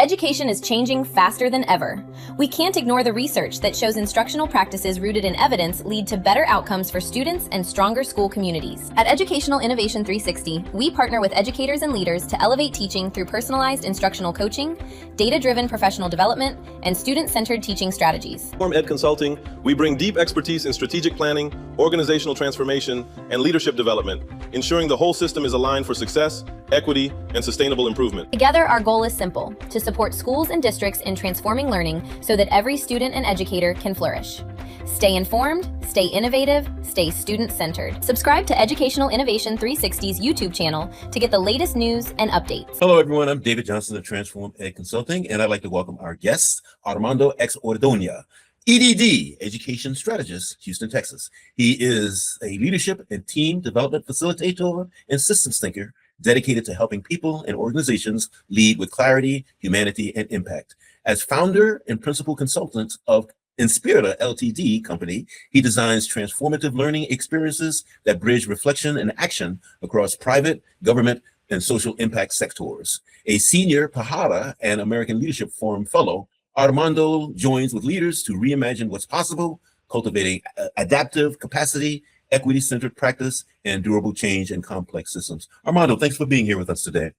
Education is changing faster than ever. We can't ignore the research that shows instructional practices rooted in evidence lead to better outcomes for students and stronger school communities. At Educational Innovation 360, we partner with educators and leaders to elevate teaching through personalized instructional coaching, data-driven professional development, and student-centered teaching strategies. Ed Consulting, we bring deep expertise in strategic planning, organizational transformation, and leadership development, ensuring the whole system is aligned for success, equity, and sustainable improvement. Together, our goal is simple: to support schools and districts in transforming learning so that every student and educator can flourish. Stay informed, stay innovative, stay student-centered. Subscribe to Educational Innovation 360's YouTube channel to get the latest news and updates. Hello, everyone. I'm David Johnson of Transform Ed Consulting, and I'd like to welcome our guest, Armando Exordonia, EDD, Education Strategist, Houston, Texas. He is a leadership and team development facilitator and systems thinker dedicated to helping people and organizations lead with clarity, humanity, and impact. As founder and principal consultant of Inspirita Ltd. company, he designs transformative learning experiences that bridge reflection and action across private, government, and social impact sectors. A senior Pahara and American Leadership Forum fellow, Armando joins with leaders to reimagine what's possible, cultivating adaptive capacity, equity-centered practice, and durable change in complex systems. Armando, thanks for being here with us today.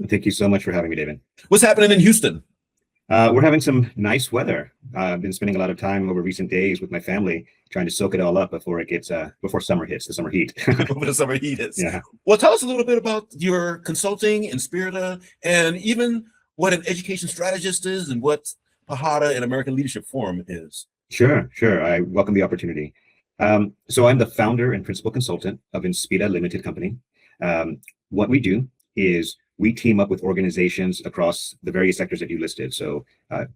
Thank you so much for having me, David. What's happening in Houston? We're having some nice weather. I've been spending a lot of time over recent days with my family trying to soak it all up before it gets before summer hits, the summer heat. Before the summer heat hits. Yeah. Well, tell us a little bit about your consulting, Inspirita, and even what an education strategist is and what Pahara and American Leadership Forum is. Sure. I welcome the opportunity. So I'm the founder and principal consultant of Inspirita Limited Company. What we do is we team up with organizations across the various sectors that you listed. So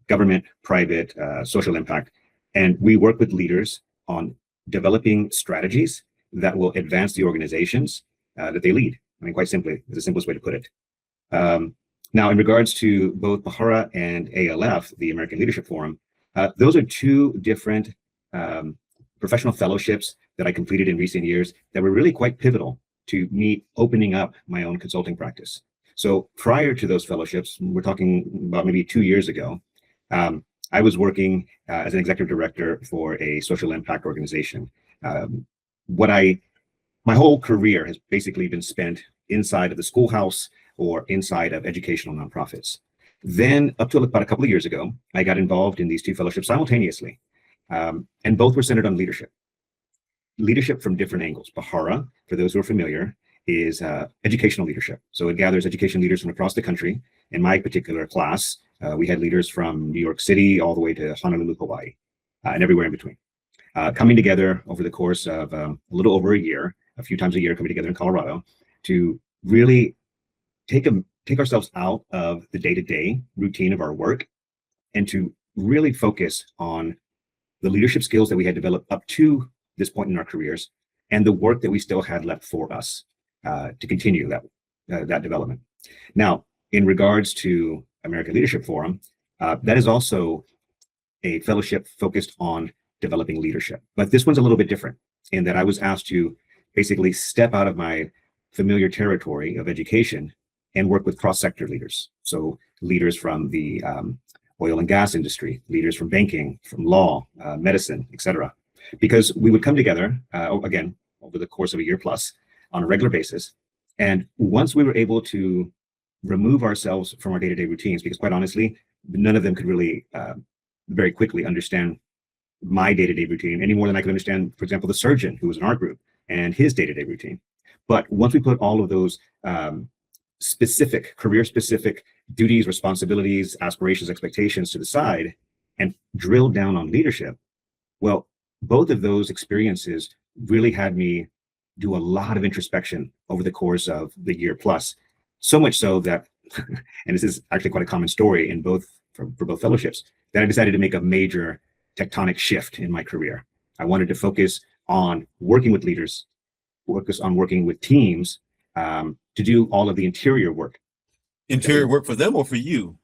government, private, social impact, and we work with leaders on developing strategies that will advance the organizations that they lead. I mean, quite simply, is the simplest way to put it. Now, in regards to both Pahara and ALF, the American Leadership Forum, those are two different professional fellowships that I completed in recent years that were really quite pivotal to me opening up my own consulting practice. So prior to those fellowships, we're talking about maybe 2 years ago, I was working as an executive director for a social impact organization. My whole career has basically been spent inside of the schoolhouse or inside of educational nonprofits. Then up to about a couple of years ago, I got involved in these two fellowships simultaneously. And both were centered on leadership. Leadership from different angles. Pahara, for those who are familiar, is educational leadership. So it gathers education leaders from across the country. In my particular class, we had leaders from New York City all the way to Honolulu, Hawaii, and everywhere in between. Coming together over the course of a little over a year, a few times a year, coming together in Colorado to really take ourselves out of the day-to-day routine of our work and to really focus on the leadership skills that we had developed up to this point in our careers and the work that we still had left for us to continue that development. Now, in regards to American Leadership Forum, that is also a fellowship focused on developing leadership. But this one's a little bit different in that I was asked to basically step out of my familiar territory of education and work with cross-sector leaders. So leaders from the oil and gas industry, leaders from banking, from law, medicine, etc. Because we would come together, again, over the course of a year plus on a regular basis. And once we were able to remove ourselves from our day-to-day routines, because quite honestly, none of them could really very quickly understand my day-to-day routine any more than I could understand, for example, the surgeon who was in our group and his day-to-day routine. But once we put all of those specific, career-specific duties, responsibilities, aspirations, expectations to the side and drilled down on leadership, well, both of those experiences really had me do a lot of introspection over the course of the year plus. So much so that, and this is actually quite a common story in both for both fellowships, that I decided to make a major tectonic shift in my career. I wanted to focus on working with leaders, focus on working with teams to do all of the interior work. Interior work for them or for you?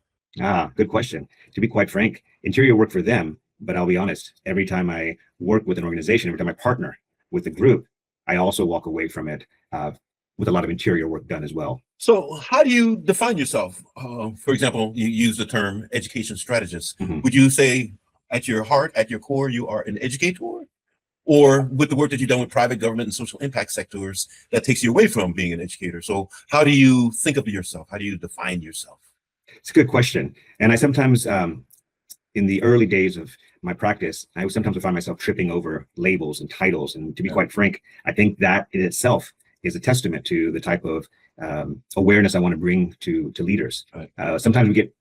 Good question. To be quite frank, interior work for them, but I'll be honest, every time I work with an organization, every time I partner with a group, I also walk away from it with a lot of interior work done as well. So how do you define yourself? For example, you use the term education strategist. Mhm. Would you say at your heart, at your core, you are an educator? Or with the work that you've done with private government and social impact sectors, that takes you away from being an educator? So how do you think of yourself? How do you define yourself? It's a good question. And I sometimes, in the early days of my practice, I would sometimes find myself tripping over labels and titles. And to be quite frank, I think that in itself is a testament to the type of awareness I want to bring to leaders. Right. Sometimes we get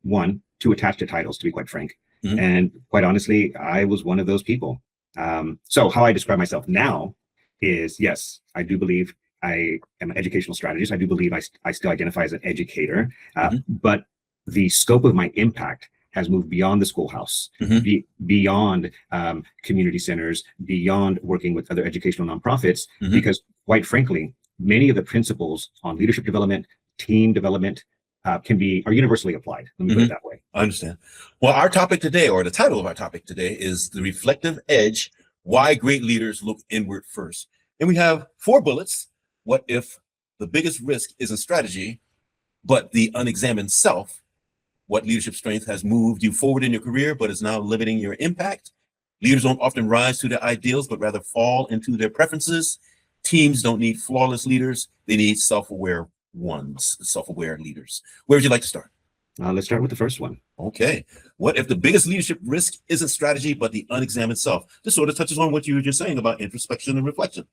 too attached to titles, to be quite frank. Mhm. And quite honestly, I was one of those people. So how I describe myself now is, yes, I do believe I am an educational strategist. I do believe I still identify as an educator, but the scope of my impact has moved beyond the schoolhouse, beyond community centers, beyond working with other educational nonprofits, because quite frankly, many of the principles on leadership development, team development, are universally applied. Let me put it that way. I understand. Well, our topic today, or the title of our topic today, is The Reflective Edge, Why Great Leaders Look Inward First. And we have 4 bullets. What if the biggest risk isn't strategy, but the unexamined self? What leadership strength has moved you forward in your career, but is now limiting your impact? Leaders don't often rise to their ideals, but rather fall into their preferences. Teams don't need flawless leaders. They need self-aware ones, self-aware leaders. Where would you like to start? Let's start with the first one. Okay. What if the biggest leadership risk isn't strategy, but the unexamined self? This sort of touches on what you were just saying about introspection and reflection.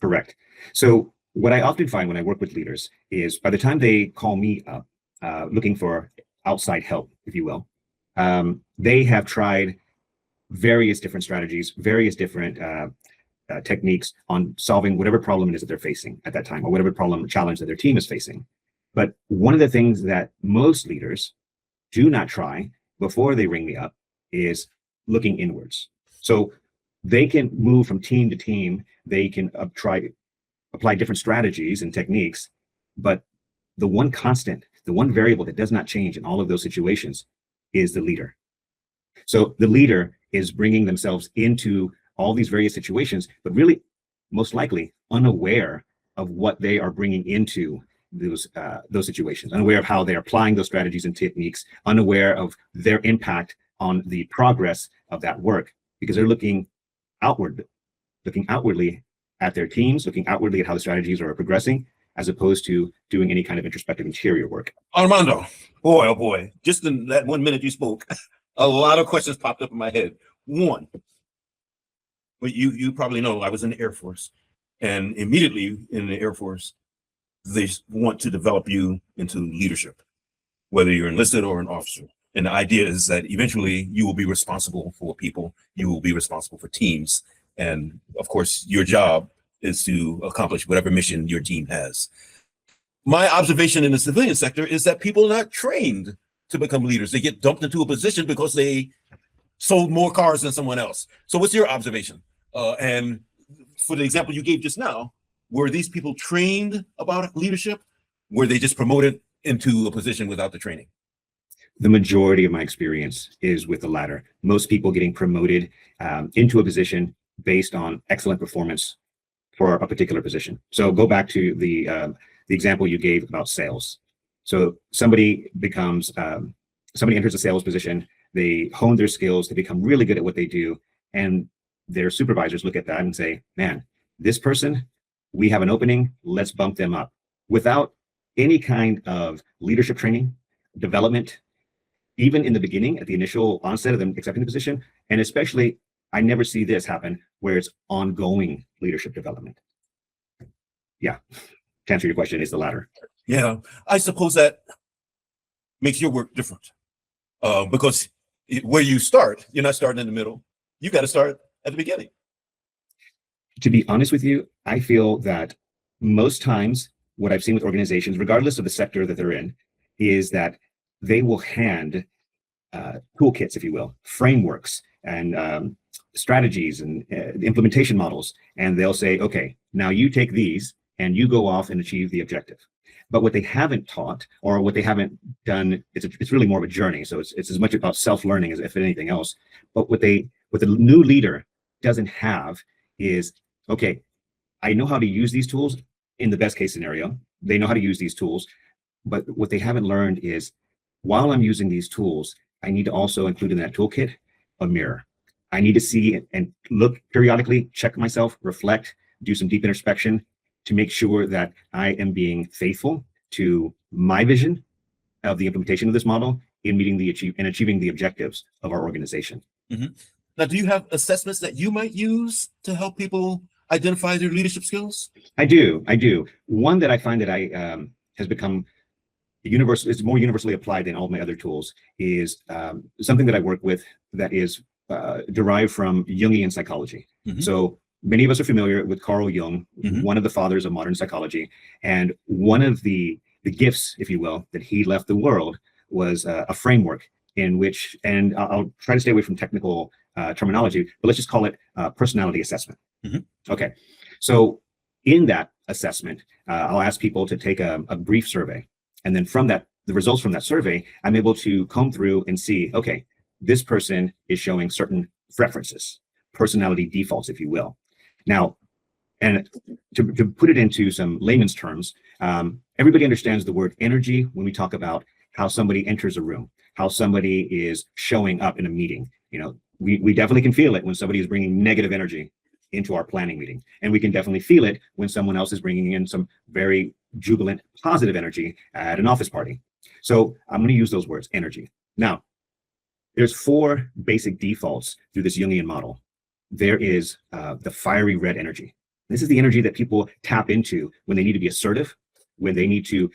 Correct. So what I often find when I work with leaders is by the time they call me up looking for outside help, if you will, they have tried various different strategies, various different techniques on solving whatever problem it is that they're facing at that time, or whatever challenge that their team is facing. But one of the things that most leaders do not try before they ring me up is looking inwards. So they can move from team to team. They can apply different strategies and techniques, but the one constant, the one variable that does not change in all of those situations is the leader. So the leader is bringing themselves into all these various situations, but really most likely unaware of what they are bringing into those situations, unaware of how they're applying those strategies and techniques, unaware of their impact on the progress of that work, because they're looking outwardly at their teams, looking outwardly at how the strategies are progressing, as opposed to doing any kind of introspective interior work. Armando, boy, oh boy, just in that 1 minute you spoke, a lot of questions popped up in my head. One, well, you probably know I was in the Air Force, and immediately in the Air Force, they want to develop you into leadership, whether you're enlisted or an officer. And the idea is that eventually you will be responsible for people, you will be responsible for teams. And of course, your job is to accomplish whatever mission your team has. My observation in the civilian sector is that people are not trained to become leaders. They get dumped into a position because they sold more cars than someone else. So what's your observation? And for the example you gave just now, were these people trained about leadership? Were they just promoted into a position without the training? The majority of my experience is with the latter. Most people getting promoted into a position based on excellent performance for a particular position. So go back to the example you gave about sales. So somebody enters a sales position, they hone their skills, they become really good at what they do, and their supervisors look at that and say, man, this person, we have an opening, let's bump them up, without any kind of leadership training, development, even in the beginning, at the initial onset of them accepting the position. And especially, I never see this happen where it's ongoing leadership development. Yeah, to answer your question, is the latter. Yeah, I suppose that makes your work different because where you start, you're not starting in the middle. You got to start at the beginning. To be honest with you, I feel that most times what I've seen with organizations, regardless of the sector that they're in, is that they will hand toolkits, if you will, frameworks and strategies and implementation models, and they'll say, okay, now you take these and you go off and achieve the objective. But what they haven't taught, or what they haven't done, it's really more of a journey. So it's as much about self-learning as if anything else. But what the new leader doesn't have is, okay, I know how to use these tools in the best case scenario, they know how to use these tools. But what they haven't learned is while I'm using these tools, I need to also include in that toolkit a mirror. I need to see and look periodically, check myself, reflect, do some deep introspection to make sure that I am being faithful to my vision of the implementation of this model in achieving the objectives of our organization. Mhm. Now, do you have assessments that you might use to help people identify their leadership skills? I do. One that I find that I has become is more universally applied than all of my other tools is something that I work with that is derived from Jungian psychology. Mhm. So many of us are familiar with Carl Jung, Mhm. one of the fathers of modern psychology, and one of the gifts, if you will, that he left the world was a framework in which, and I'll try to stay away from technical terminology, but let's just call it personality assessment. Mhm. Okay, so in that assessment, I'll ask people to take a brief survey, and then from that, the results from that survey, I'm able to comb through and see, okay, this person is showing certain preferences, personality defaults, if you will. Now, and to put it into some layman's terms, everybody understands the word energy when we talk about how somebody enters a room, how somebody is showing up in a meeting. You know, we definitely can feel it when somebody is bringing negative energy into our planning meeting. And we can definitely feel it when someone else is bringing in some very jubilant, positive energy at an office party. So I'm going to use those words, energy. Now, there's 4 basic defaults through this Jungian model. There is the fiery red energy. This is the energy that people tap into when they need to be assertive, when they need to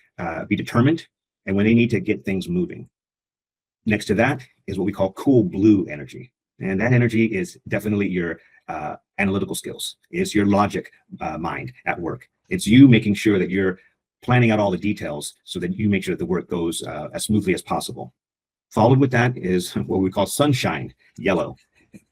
be determined, and when they need to get things moving. Next to that is what we call cool blue energy. And that energy is definitely your analytical skills. It's your logic mind at work. It's you making sure that you're planning out all the details so that you make sure that the work goes as smoothly as possible. Followed with that is what we call sunshine yellow.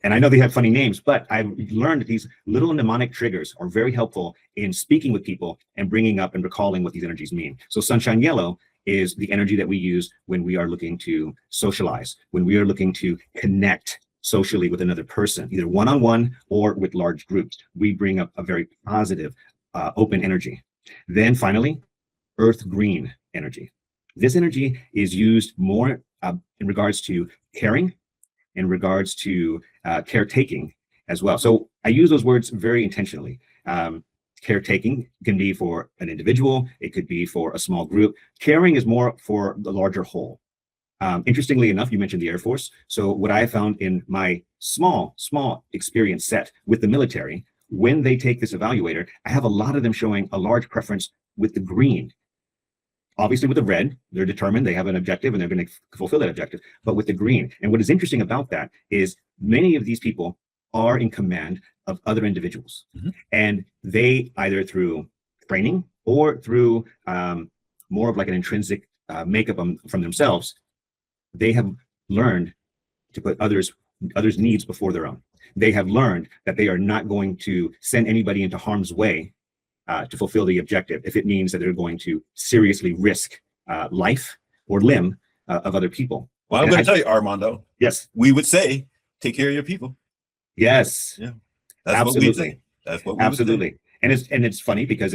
And I know they have funny names, but I've learned that these little mnemonic triggers are very helpful in speaking with people and bringing up and recalling what these energies mean. So sunshine yellow is the energy that we use when we are looking to socialize, when we are looking to connect socially with another person, either one-on-one or with large groups. We bring up a very positive, open energy. Then finally, earth green energy. This energy is used more in regards to caring, in regards to caretaking as well. So I use those words very intentionally. Caretaking can be for an individual, it could be for a small group. Caring is more for the larger whole. Interestingly enough, you mentioned the Air Force. So what I found in my small experience set with the military, when they take this evaluator, I have a lot of them showing a large preference with the green. Obviously with the red, they're determined, they have an objective and they're going to fulfill that objective, but with the green. And what is interesting about that is many of these people are in command of other individuals. Mhm. And they either through training or through more of like an intrinsic makeup from themselves, they have learned to put others' needs before their own. They have learned that they are not going to send anybody into harm's way to fulfill the objective if it means that they're going to seriously risk life or limb of other people. Well, I'm going to tell you, Armando. Yes. We would say, take care of your people. Yes. Yeah. That's Absolutely. what we say. That's what we Absolutely. And it's funny because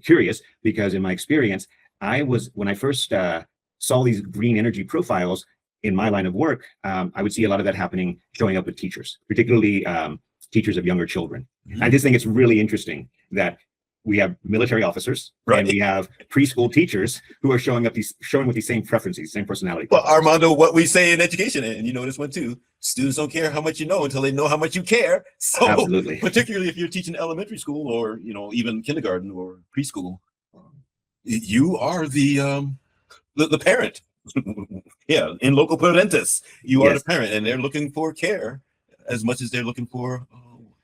curious because in my experience, when I first saw these green energy profiles in my line of work, I would see a lot of that happening showing up with teachers, particularly teachers of younger children. Mhm. I just think it's really interesting that we have military officers and we have preschool teachers who are showing with these same preferences, same personality. Well, Armando, what we say in education, and you know this one too, students don't care how much you know until they know how much you care. So Absolutely. particularly if you're teaching elementary school or, you know, even kindergarten or preschool, you are the parent. Yeah, in loco parentis, you are Yes. the parent, and they're looking for care as much as they're looking for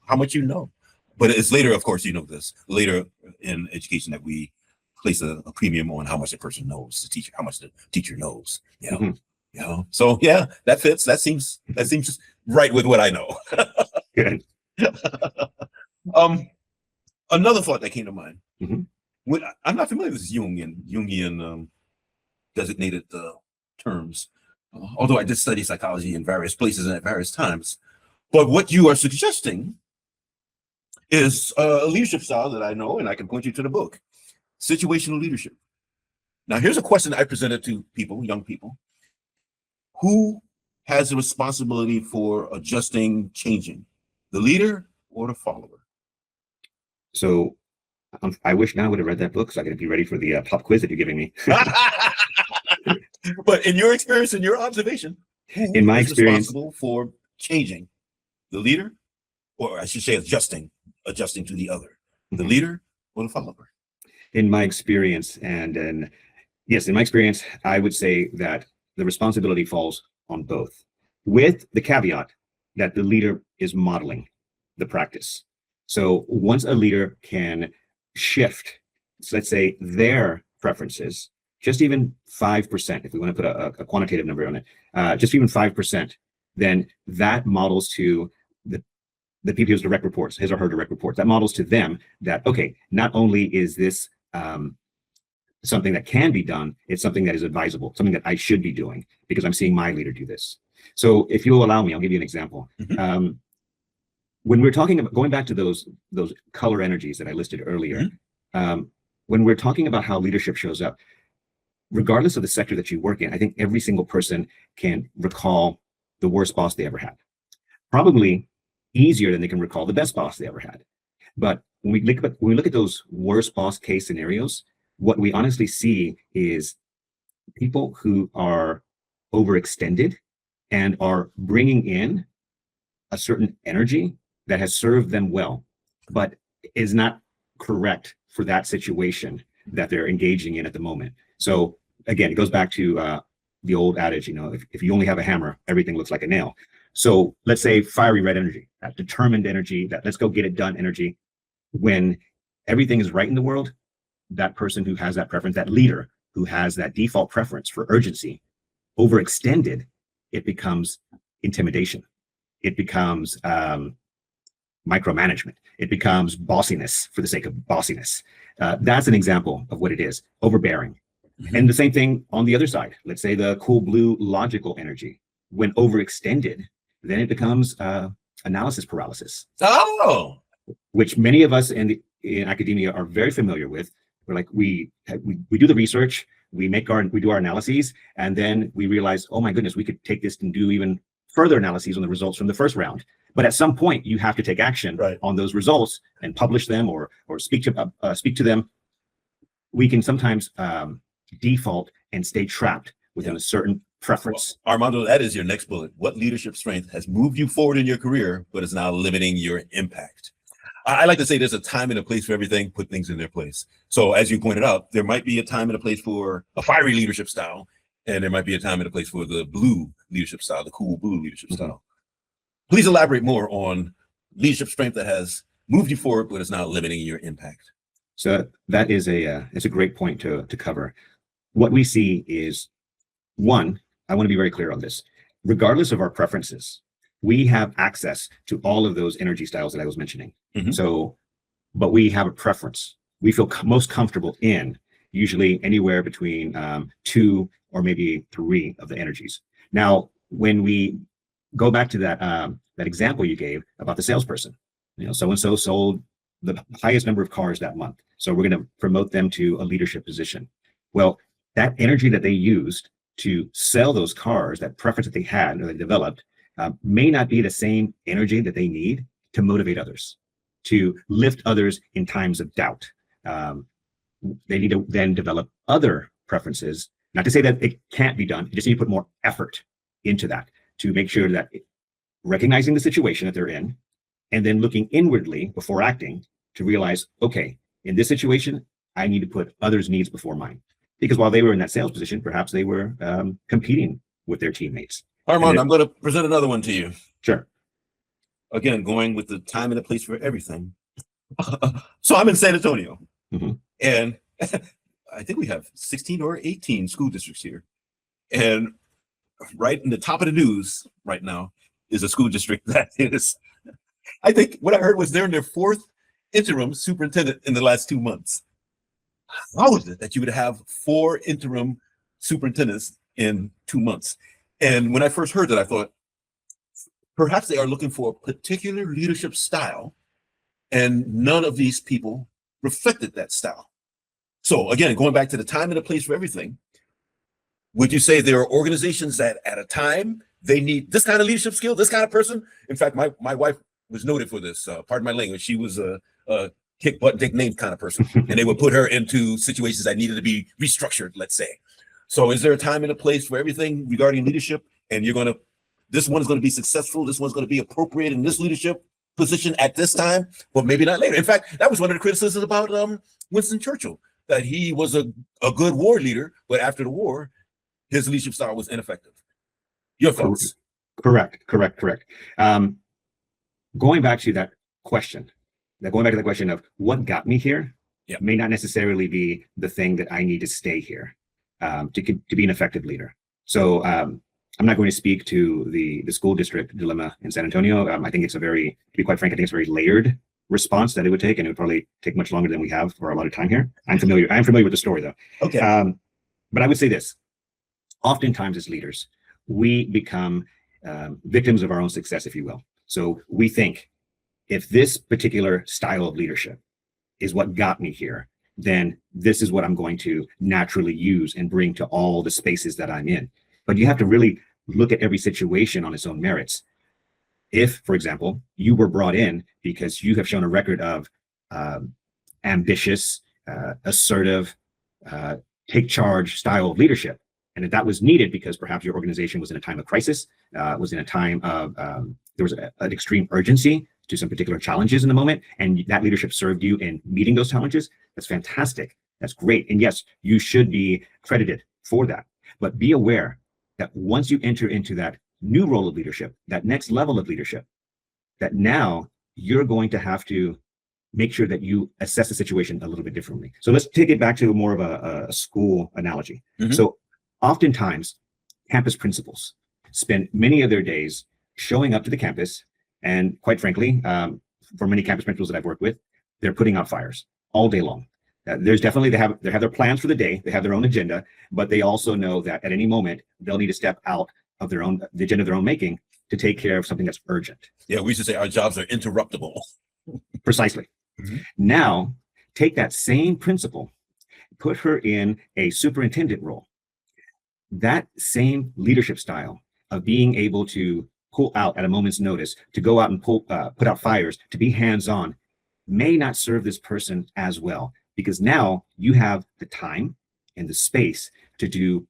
how much you know. But it's later, of course, you know this, later in education that we place a premium on how much the person knows, the teacher, how much the teacher knows. You know, Mhm. you know. So yeah, that fits. That seems right with what I know. Good. Another thought that came to mind. Mhm. When I'm not familiar with Jungian designated terms, although I did study psychology in various places and at various times. But what you are suggesting is a leadership style that I know, and I can point you to the book, Situational Leadership. Now, here's a question I presented to people, young people. Who has the responsibility for adjusting, changing, the leader or the follower? So I wish now I would have read that book so I could be ready for the pop quiz that you're giving me. But in your experience, in your observation, who In my is experience, responsible for changing, the leader, or I should say adjusting to the other, the leader or the follower? in my experience, and yes, in my experience, I would say that the responsibility falls on both, with the caveat that the leader is modeling the practice. So once a leader can shift, so let's say their preferences, just even 5%, if we want to put a quantitative number on it, just even 5%, then that models to the people, his direct reports, his or her direct reports, that models to them that, okay, not only is this something that can be done, it's something that is advisable, something that I should be doing because I'm seeing my leader do this. So if you'll allow me, I'll give you an example. When we're talking about going back to those color energies that I listed earlier, when we're talking about how leadership shows up, regardless of the sector that you work in, I think every single person can recall the worst boss they ever had. Probably easier than they can recall the best boss they ever had. But when we look at those worst boss case scenarios, what we honestly see is people who are overextended and are bringing in a certain energy that has served them well, but is not correct for that situation that they're engaging in at the moment. So again, it goes back to the old adage, if you only have a hammer, everything looks like a nail. So let's say fiery red energy, that determined energy, that let's go get it done energy. When everything is right in the world, that person who has that preference, that leader who has that default preference for urgency, overextended, it becomes intimidation. It becomes micromanagement. It becomes bossiness for the sake of bossiness. That's an example of what it is, overbearing. And the same thing on the other side. Let's say the cool blue logical energy. When overextended, then it becomes analysis paralysis. Oh, which many of us in academia are very familiar with. We're like, we do the research, we do our analyses, and then we realize, oh my goodness, we could take this and do even further analyses on the results from the first round. But at some point, you have to take action on those results and publish them or speak to them. We can sometimes default and stay trapped within a certain preference. Well, Armando, that is your next bullet. What leadership strength has moved you forward in your career, but is now limiting your impact? I like to say there's a time and a place for everything, put things in their place. So as you pointed out, there might be a time and a place for a fiery leadership style, and there might be a time and a place for the blue leadership style, the cool blue leadership style. Please elaborate more on leadership strength that has moved you forward, but is now limiting your impact. So that is it's a great point to cover. What we see is, one, I want to be very clear on this. Regardless of our preferences, we have access to all of those energy styles that I was mentioning. So, but we have a preference. We feel most comfortable in usually anywhere between 2 or maybe 3 of the energies. Now, when we go back to that example you gave about the salesperson, so-and-so sold the highest number of cars that month. So we're going to promote them to a leadership position. Well, that energy that they used to sell those cars, that preference that they had or they developed, may not be the same energy that they need to motivate others, to lift others in times of doubt. They need to then develop other preferences, not to say that it can't be done, you just need to put more effort into that to make sure that recognizing the situation that they're in, and then looking inwardly before acting to realize, okay, in this situation, I need to put others' needs before mine. Because while they were in that sales position, perhaps they were competing with their teammates. Armando, I'm going to present another one to you. Sure. Again, going with the time and the place for everything. So I'm in San Antonio, and I think we have 16 or 18 school districts here. And right in the top of the news right now is a school district that is, I think what I heard was they're in their 4th interim superintendent in the last 2 months. How is it that you would have 4 interim superintendents in 2 months? And when I first heard that, I thought, perhaps they are looking for a particular leadership style, And none of these people reflected that style. So again, going back to the time and the place for everything, would you say there are organizations that at a time they need this kind of leadership skill, this kind of person? In fact, my wife was noted for this. Pardon my language. She was a kick butt, dick name kind of person, and they would put her into situations that needed to be restructured, let's say. So is there a time and a place for everything regarding leadership? And this one's going to be successful. This one's going to be appropriate in this leadership position at this time, but maybe not later. In fact, that was one of the criticisms about Winston Churchill, that he was a good war leader, but after the war, his leadership style was ineffective. Your thoughts? Correct. Going back to that question, of what got me here, may not necessarily be the thing that I need to stay here to be an effective leader. So I'm not going to speak to the school district dilemma in San Antonio. I think it's to be quite frank, I think it's a very layered response that it would take, and it would probably take much longer than we have for a lot of time here. I'm familiar with the story though. Okay. But I would say this: oftentimes as leaders, we become victims of our own success, if you will. So we think, if this particular style of leadership is what got me here, then this is what I'm going to naturally use and bring to all the spaces that I'm in. But you have to really look at every situation on its own merits. If, for example, you were brought in because you have shown a record of ambitious, assertive, take charge style of leadership, and that was needed because perhaps your organization was in a time of crisis, was in a time of there was an extreme urgency to some particular challenges in the moment, and that leadership served you in meeting those challenges, that's fantastic. That's great. And yes, you should be credited for that. But be aware that once you enter into that new role of leadership, that next level of leadership, that now you're going to have to make sure that you assess the situation a little bit differently. So let's take it back to more of a school analogy. Mm-hmm. So oftentimes, campus principals spend many of their days showing up to the campus, and quite frankly, for many campus principals that I've worked with, they're putting out fires all day long. There's definitely, they have their plans for the day, they have their own agenda, but they also know that at any moment they'll need to step out of the agenda of their own making to take care of something that's urgent. Yeah, we should say our jobs are interruptible. Precisely. Mm-hmm. Now, take that same principal, put her in a superintendent role. That same leadership style of being able to pull out at a moment's notice, to go out and put out fires, to be hands-on, may not serve this person as well, because now you have the time and the space to do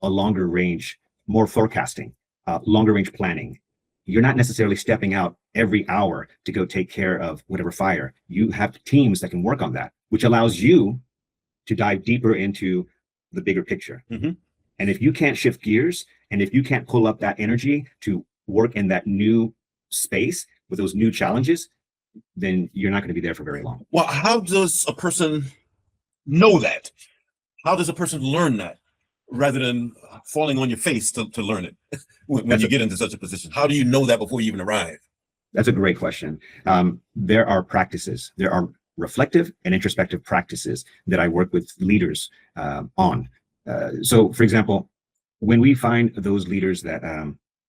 a longer range, more forecasting, longer range planning. You're not necessarily stepping out every hour to go take care of whatever fire. You have teams that can work on that, which allows you to dive deeper into the bigger picture. Mm-hmm. And if you can't shift gears, and if you can't pull up that energy to work in that new space with those new challenges, then you're not going to be there for very long. Well, how does a person know that? How does a person learn that rather than falling on your face to learn it when you get into such a position? How do you know that before you even arrive? That's a great question. There are practices. There are reflective and introspective practices that I work with leaders on. So, for example, when we find those leaders that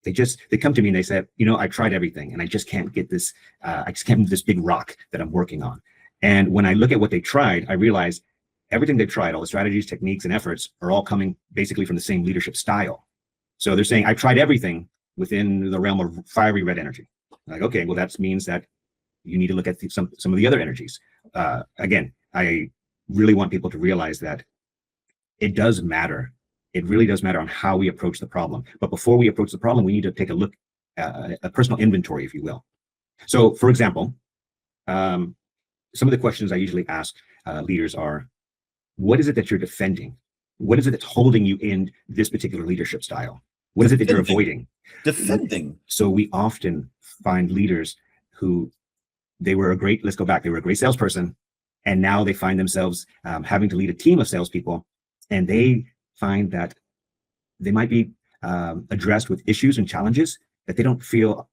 they come to me and they say, I tried everything and I just can't get this, I just can't move this big rock that I'm working on. And when I look at what they tried, I realize everything they tried, all the strategies, techniques, and efforts are all coming basically from the same leadership style. So they're saying, I tried everything within the realm of fiery red energy. Like, okay, well, that means that you need to look at some of the other energies. Again, I really want people to realize that it does matter. It really does matter on how we approach the problem. But before we approach the problem, we need to take a look, a personal inventory, if you will. So, for example, some of the questions I usually ask leaders are, what is it that you're defending? What is it that's holding you in this particular leadership style? What is it that you're avoiding? Defending. So we often find leaders who they were a great salesperson, and now they find themselves having to lead a team of salespeople, and they find that they might be addressed with issues and challenges that they don't feel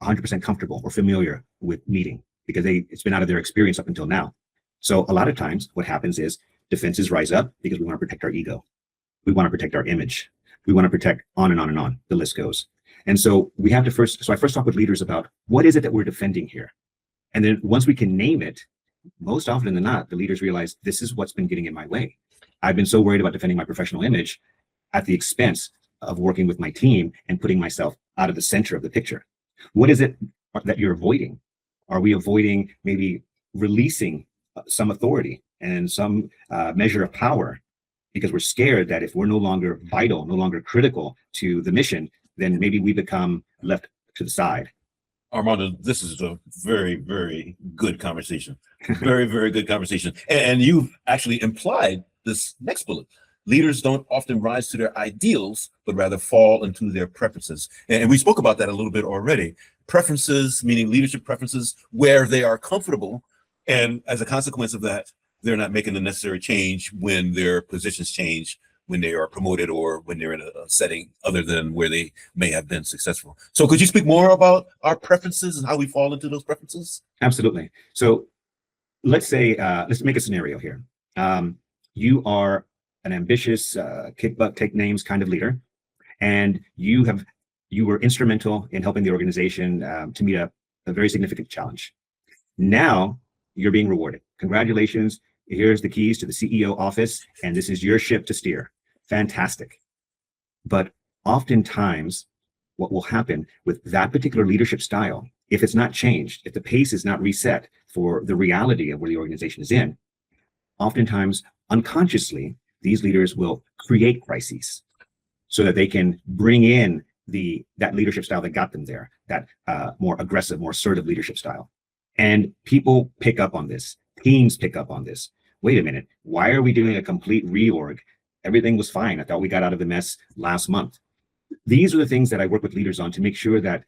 100% comfortable or familiar with meeting because it's been out of their experience up until now. So a lot of times what happens is defenses rise up because we want to protect our ego. We want to protect our image. We want to protect on and on and on, the list goes. And so we have to I first talk with leaders about what is it that we're defending here? And then once we can name it, most often than not, the leaders realize this is what's been getting in my way. I've been so worried about defending my professional image at the expense of working with my team and putting myself out of the center of the picture. What is it that you're avoiding? Are we avoiding maybe releasing some authority and some measure of power because we're scared that if we're no longer vital, no longer critical to the mission, then maybe we become left to the side? Armando, this is a very, very good conversation. Very, very good conversation. And you've actually implied this next bullet. Leaders don't often rise to their ideals, but rather fall into their preferences. And we spoke about that a little bit already. Preferences, meaning leadership preferences, where they are comfortable. And as a consequence of that, they're not making the necessary change when their positions change, when they are promoted, or when they're in a setting other than where they may have been successful. So could you speak more about our preferences and how we fall into those preferences? Absolutely. So let's say, let's make a scenario here. You are an ambitious, kick butt, take names kind of leader, and you were instrumental in helping the organization to meet a very significant challenge. Now you're being rewarded. Congratulations. Here's the keys to the CEO office, and this is your ship to steer. Fantastic. But oftentimes, what will happen with that particular leadership style, if it's not changed, if the pace is not reset for the reality of where the organization is in, oftentimes, unconsciously, these leaders will create crises so that they can bring in that leadership style that got them there, that more aggressive, more assertive leadership style. And people pick up on this. Teams pick up on this. Wait a minute, why are we doing a complete reorg? Everything was fine. I thought we got out of the mess last month. These are the things that I work with leaders on to make sure that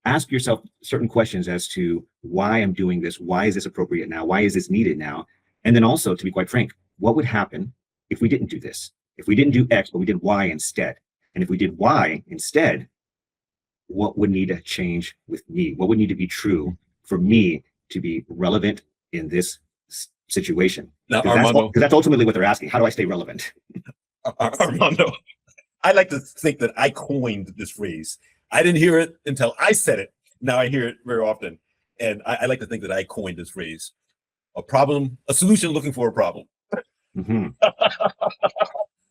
ask yourself certain questions as to why I'm doing this. Why is this appropriate now? Why is this needed now? And then also, to be quite frank, what would happen if we didn't do this? If we didn't do X, but we did Y instead? And if we did Y instead, what would need to change with me? What would need to be true for me to be relevant in this situation? Now, Armando, because that's ultimately what they're asking. How do I stay relevant? Armando, I like to think that I coined this phrase. I didn't hear it until I said it. Now I hear it very often. And I like to think that I coined this phrase. A solution looking for a problem. Mm-hmm.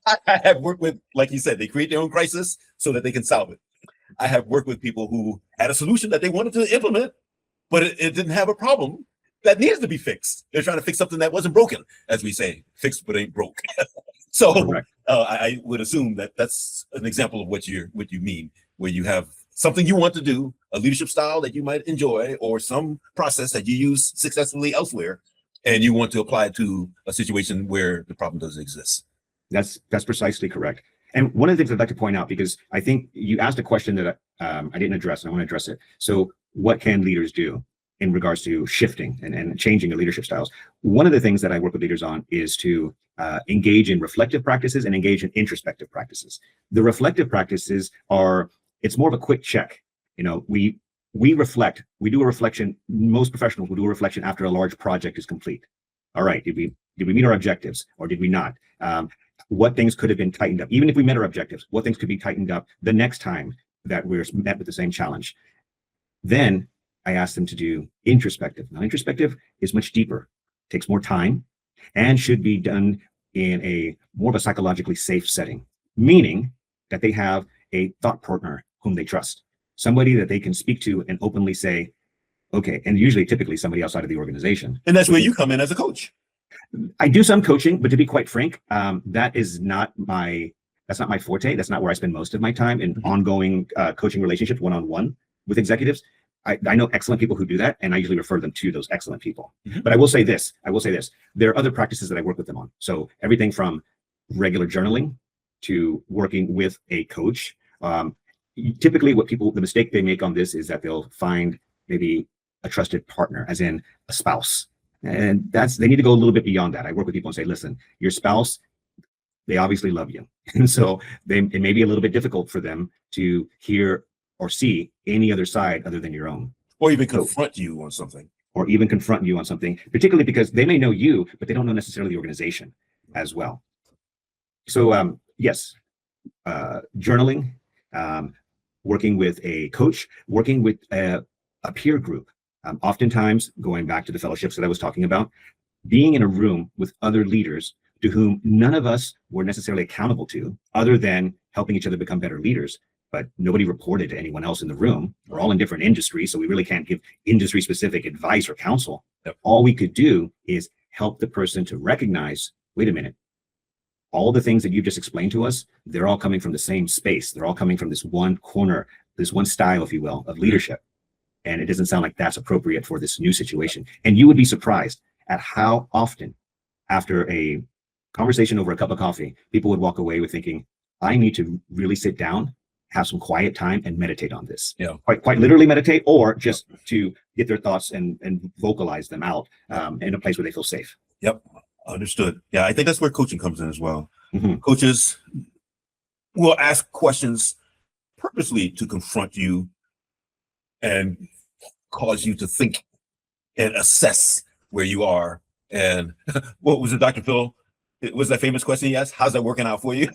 I have worked with, like you said, they create their own crisis so that they can solve it. I have worked with people who had a solution that they wanted to implement, but it didn't have a problem that needs to be fixed. They're trying to fix something that wasn't broken, as we say, fixed but ain't broke. So I would assume that that's an example of what you mean, where you have something you want to do, a leadership style that you might enjoy, or some process that you use successfully elsewhere, and you want to apply it to a situation where the problem doesn't exist. That's precisely correct. And one of the things I'd like to point out, because I think you asked a question that I didn't address, and I want to address it. So what can leaders do in regards to shifting and changing their leadership styles? One of the things that I work with leaders on is to engage in reflective practices and engage in introspective practices. The reflective practices it's more of a quick check. We reflect, we do a reflection. Most professionals will do a reflection after a large project is complete. All right, did we meet our objectives or did we not? What things could have been tightened up? Even if we met our objectives, what things could be tightened up the next time that we're met with the same challenge? Then I ask them to do introspective. Now, introspective is much deeper, takes more time, and should be done in a more of a psychologically safe setting, meaning that they have a thought partner whom they trust, somebody that they can speak to and openly say, okay, and usually typically somebody outside of the organization. And that's where you come in as a coach. I do some coaching, but to be quite frank, that's not my forte. That's not where I spend most of my time in ongoing coaching relationships, one-on-one with executives. I know excellent people who do that, and I usually refer them to those excellent people. But I will say this, there are other practices that I work with them on. So everything from regular journaling to working with a coach. Typically the mistake they make on this is that they'll find maybe a trusted partner, as in a spouse. And they need to go a little bit beyond that. I work with people and say, listen, your spouse, they obviously love you. And so it may be a little bit difficult for them to hear or see any other side other than your own. Or even confront you on something. Or even confront you on something, particularly because they may know you, but they don't know necessarily the organization as well. So yes, journaling, working with a coach, working with a peer group. Oftentimes, going back to the fellowships that I was talking about, being in a room with other leaders to whom none of us were necessarily accountable to, other than helping each other become better leaders, but nobody reported to anyone else in the room. We're all in different industries, so we really can't give industry-specific advice or counsel. Yep. All we could do is help the person to recognize, wait a minute, all the things that you've just explained to us, they're all coming from the same space. They're all coming from this one corner, this one style, if you will, of leadership. And it doesn't sound like that's appropriate for this new situation. And you would be surprised at how often, after a conversation over a cup of coffee, people would walk away with thinking, I need to really sit down, have some quiet time and meditate on this. Yeah. Quite literally meditate, or just to get their thoughts and vocalize them out in a place where they feel safe. Yep. Understood. Yeah, I think that's where coaching comes in as well. Mm-hmm. Coaches will ask questions purposely to confront you and cause you to think and assess where you are. And what was it, Dr. Phil? It was that famous question he asked, how's that working out for you?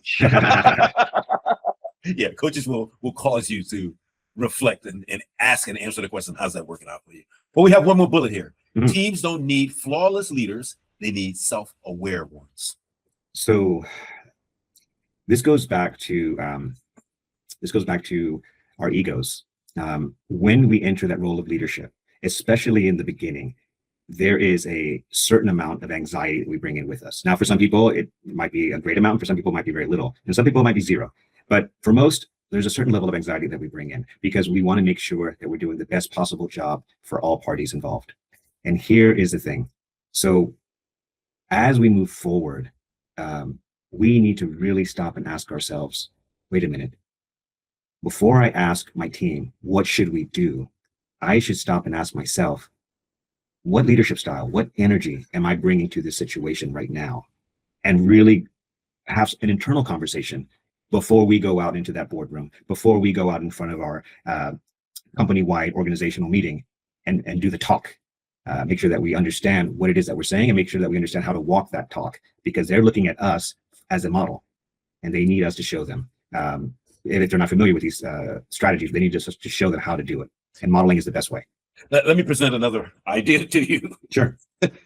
Yeah, coaches will cause you to reflect and ask and answer the question, how's that working out for you? But we have one more bullet here. Mm-hmm. Teams don't need flawless leaders. They need self-aware ones. So this goes back to our egos. When we enter that role of leadership, especially in the beginning, there is a certain amount of anxiety that we bring in with us. Now, for some people, it might be a great amount. For some people, it might be very little. And some people, it might be zero. But for most, there's a certain level of anxiety that we bring in because we want to make sure that we're doing the best possible job for all parties involved. And here is the thing. So as we move forward, we need to really stop and ask ourselves, wait a minute, before I ask my team, what should we do? I should stop and ask myself, what leadership style, what energy am I bringing to this situation right now? And really have an internal conversation before we go out into that boardroom, before we go out in front of our company-wide organizational meeting and do the talk. Make sure that we understand what it is that we're saying and make sure that we understand how to walk that talk, because they're looking at us as a model and they need us to show them. If they're not familiar with these strategies, they need us to show them how to do it. And modeling is the best way. Let me present another idea to you. Sure.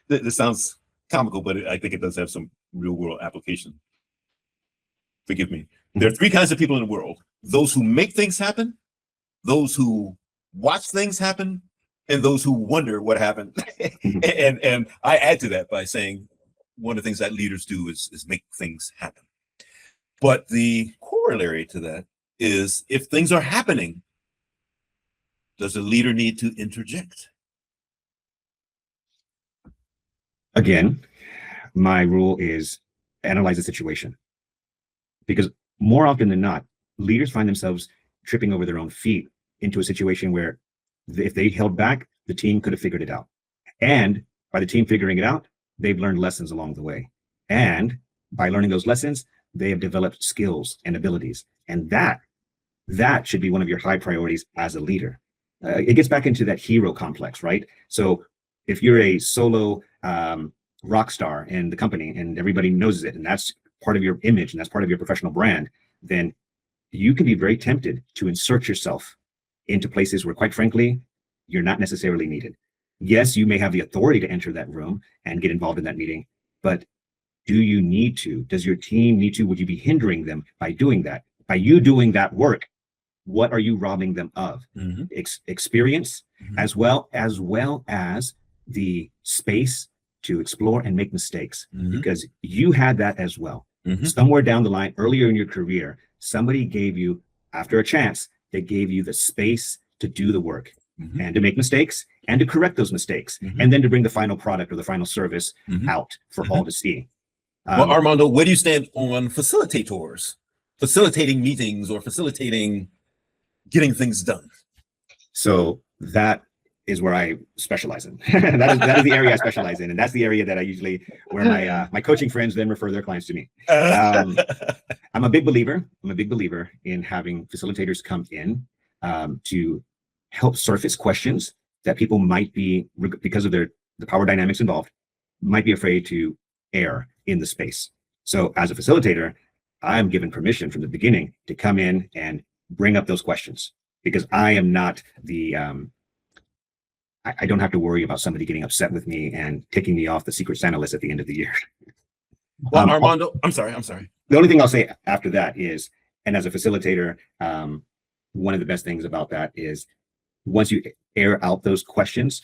This sounds comical, but I think it does have some real world application. Forgive me. There are three kinds of people in the world: those who make things happen, those who watch things happen, and those who wonder what happened. and I add to that by saying one of the things that leaders do is make things happen. But the corollary to that is, if things are happening, does a leader need to interject? Again, my rule is analyze the situation, because more often than not, leaders find themselves tripping over their own feet into a situation where if they held back, the team could have figured it out. And by the team figuring it out, they've learned lessons along the way. And by learning those lessons, they have developed skills and abilities. And that should be one of your high priorities as a leader. It gets back into that hero complex, right? So if you're a solo rock star in the company and everybody knows it, and that's part of your image and that's part of your professional brand, then you can be very tempted to insert yourself into places where, quite frankly, you're not necessarily needed. Yes, you may have the authority to enter that room and get involved in that meeting, but do you need to? Does your team need to? Would you be hindering them by doing that? By you doing that work, what are you robbing them of? Mm-hmm. Experience, Mm-hmm. as well as the space to explore and make mistakes, Mm-hmm. because you had that as well. Mm-hmm. Somewhere down the line, earlier in your career, somebody gave you, after a chance, they gave you the space to do the work. Mm-hmm. And to make mistakes and to correct those mistakes, mm-hmm. and then to bring the final product or the final service, mm-hmm. out for, mm-hmm. all to see. Well, Armando, where do you stand on facilitators, facilitating meetings or facilitating getting things done? So that is where I specialize in. that is the area I specialize in, and that's the area that I usually, where my coaching friends then refer their clients to me. I'm a big believer in having facilitators come in to help surface questions that people might be, because of the power dynamics involved, might be afraid to air in the space. So as a facilitator, I'm given permission from the beginning to come in and bring up those questions, because I am not the I don't have to worry about somebody getting upset with me and taking me off the Secret Santa list at the end of the year. Well, Armando, I'm sorry. The only thing I'll say after that is, and as a facilitator, one of the best things about that is once you air out those questions,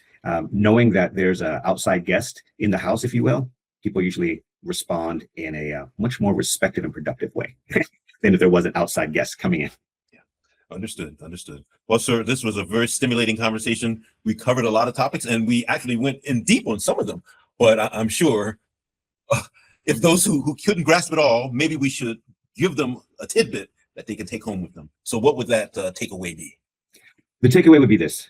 knowing that there's an outside guest in the house, if you will, people usually respond in a much more respectful and productive way than if there was an outside guest coming in. Yeah, understood. Well, sir, this was a very stimulating conversation. We covered a lot of topics, and we actually went in deep on some of them. But I'm sure if those who couldn't grasp it all, maybe we should give them a tidbit that they can take home with them. So what would that takeaway be? The takeaway would be this.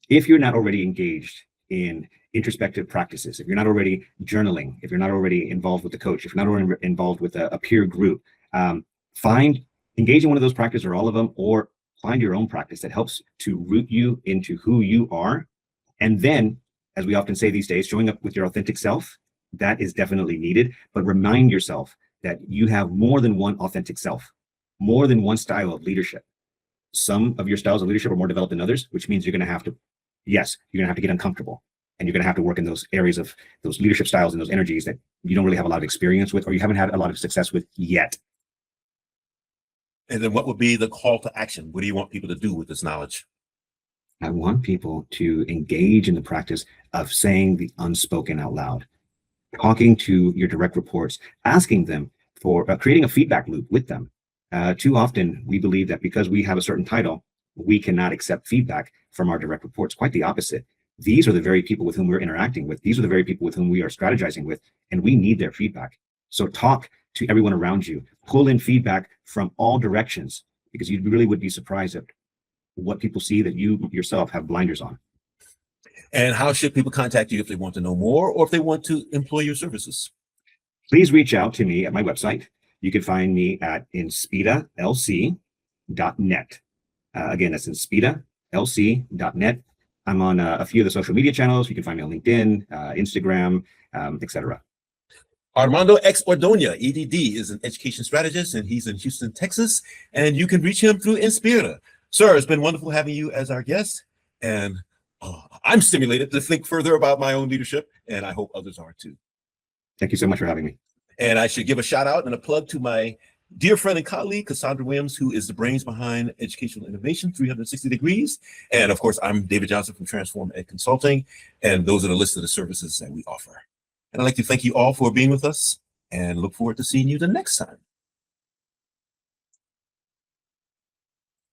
If you're not already engaged in introspective practices, if you're not already journaling, if you're not already involved with the coach, if you're not already involved with a peer group, engage in one of those practices or all of them, or find your own practice that helps to root you into who you are. And then, as we often say these days, showing up with your authentic self, that is definitely needed. But remind yourself that you have more than one authentic self, more than one style of leadership. Some of your styles of leadership are more developed than others, which means you're going to have to, yes, you're going to have to get uncomfortable, and you're going to have to work in those areas of those leadership styles and those energies that you don't really have a lot of experience with, or you haven't had a lot of success with yet. And then what would be the call to action? What do you want people to do with this knowledge? I want people to engage in the practice of saying the unspoken out loud, talking to your direct reports, asking them for creating a feedback loop with them. Too often, we believe that because we have a certain title, we cannot accept feedback from our direct reports. Quite the opposite. These are the very people with whom we're interacting with. These are the very people with whom we are strategizing with, and we need their feedback. So talk to everyone around you. Pull in feedback from all directions, because you really would be surprised at what people see that you yourself have blinders on. And how should people contact you if they want to know more, or if they want to employ your services? Please reach out to me at my website. You can find me at inspidalc.net. Again, that's inspidalc.net. I'm on a few of the social media channels. You can find me on LinkedIn, Instagram, etc. Armando Exordonia, EDD, is an education strategist, and he's in Houston, Texas. And you can reach him through Inspira. Sir, it's been wonderful having you as our guest. And I'm stimulated to think further about my own leadership, and I hope others are too. Thank you so much for having me. And I should give a shout out and a plug to my dear friend and colleague, Cassandra Williams, who is the brains behind Educational Innovation 360 Degrees. And of course, I'm David Johnson from Transform Ed Consulting. And those are the list of the services that we offer. And I'd like to thank you all for being with us, and look forward to seeing you the next time.